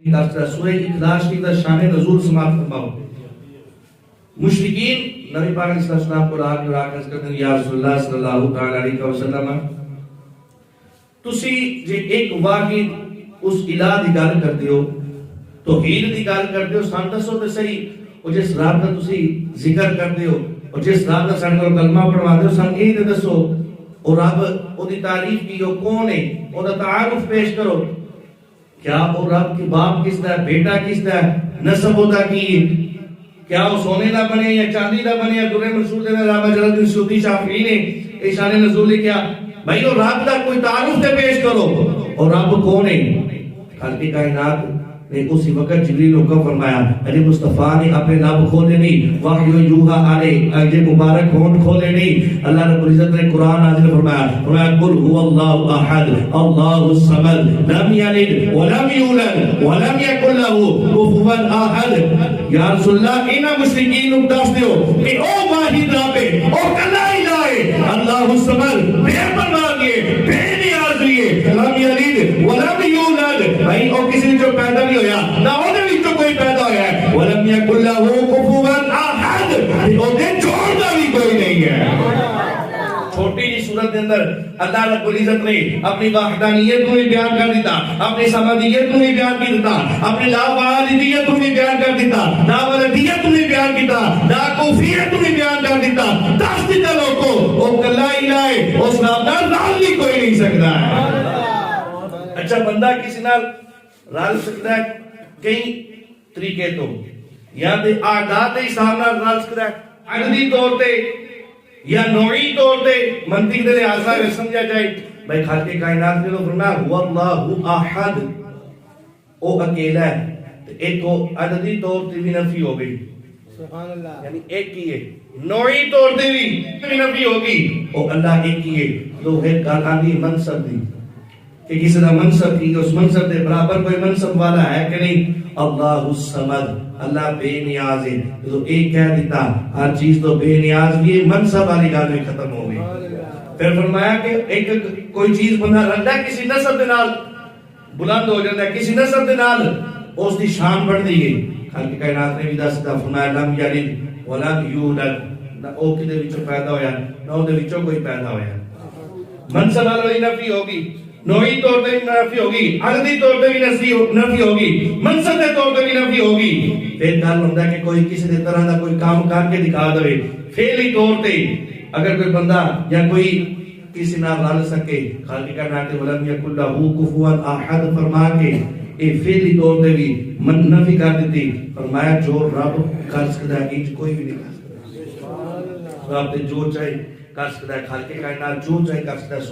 سورہ اخلاص کی شان نزول سماعت فرماؤ. مشرکین نبی پاک علیہ السلام کو راہ کرتے ہیں یا رسول اللہ صلی اللہ تعالی علیہ وسلم تسی جے ایک واحد اس الہ دی گل کردے ہو توحید دی گل کردے ہو سان دسو تے صحیح او جس رب دا تسی ذکر کردے ہو اور جس رب دا سان کول کلمہ پڑھواندے ہو سان اے تے دسو او رب او دی تعریف کی او کون ہے او دا تعارف پیش کرو. کیا او رب کے باپ کس دا بیٹا کس دا نسب ہوتا کی کیا وہ سونے دا بنے یا چاندی دا بنے یا درے منصور دے علامہ جلال الدین سیوطی شافعی نے اے شان نزول کیا بھائی وہ رب دا کوئی تعارف تے پیش کرو اور رب کون ہے. خالق کائنات نے اسی وقت جبریل کو فرمایا ارے مصطفیٰ نے اپنے لب کھولے نہیں وحی یوحا علیہ اجے مبارک ہونٹ کھولے نہیں. اللہ رب العزت نے قرآن نازل فرمایا قل هو اللہ احد اللہ الصمد لم یلد ولم یولد ولم یکن له کفوا احد. یا رسول اللہ انہاں مشرکین نوں دس دیو کہ او واحد رب ہے او کلا الہ ہے اللہ الصمد بے پرواہ ہے بے نیاز ہے لم یلد ولم یولد بھائی او کسی جو پیدا نہیں ہویا نہ او دے وچوں کوئی پیدا ہویا ہے ولم یکن له کفوا احد او دے جوڑ دا بھی کوئی نہیں ہے. چھوٹی جی صورت کے اندر اللہ رب العزت نے اپنی وحدانیت کو بھی بیان کر دیتا اپنی سمدیت کو بھی بیان کر دیتا اپنی لا والدیت کو بھی بیان کر دیتا لا ولدیت کو بھی بیان کیتا لا کوفیت کو بھی بیان کر دیتا. دس دیتا لوگوں او کلا الہ ہے اس نام دا رل بھی کوئی نہیں سکتا ہے. اچھا بندہ کسی نال رل سکتا ہے کئی طریقے تو یا تے عادات حساب نال رل سکتا ہے عقلی طور تے یا نوعی طور تے منطق دے لحاظ سے سمجھا جائے. بھائی خالق کائنات نے تو فرمایا هو اللہ احد او اکیلا ہے تے ایک کو عددی طور تے بھی نفی ہو گئی سبحان اللہ یعنی ایک ہی ہے نوعی طور تے بھی نفی ہوگی او اللہ ایک ہی ہے. تو ہے گل آندی منصب دی کہ کسی دا منصب کی اس منصب دے برابر کوئی منصب والا ہے کہ نہیں. اللہ الصمد اللہ بے نیاز ہے تو ایک کہہ دیتا ہر چیز تو بے نیاز بھی ہے منصب والی گل میں ختم ہو گئی. پھر فرمایا کہ ایک کوئی چیز بندہ رکھتا ہے کسی نسب دے نال بلند ہو جاتا ہے کسی نسب دے نال اس دی شان بڑھ دی ہے. خالق کائنات نے بھی دس دیتا فرمایا لم یلد ولم یولد نہ او کدے وچوں پیدا ہویا نہ او دے وچوں کوئی پیدا ہویا. منصب والی نفی ہوگی نوعی طور پہ بھی نفی ہوگی عددی طور پہ بھی نفی ہوگی منصب کے طور پہ بھی نفی ہوگی. پھر گل ہوندا کہ کوئی کسی دے طرح دا کوئی کام کر کے دکھا دے فعلی طور تے اگر کوئی بندہ یا کوئی کسی نال رل سکے خالق کائنات ولم یکن له کفوا احد فرما کے اے فعلی طور تے بھی نفی کر دیتی. فرمایا جو رب کر سکتا ہے کوئی بھی نہیں کر سکتا. رب تے جو چاہے کر سکتا ہے خالق کائنات جو چاہے کر سکتا ہے.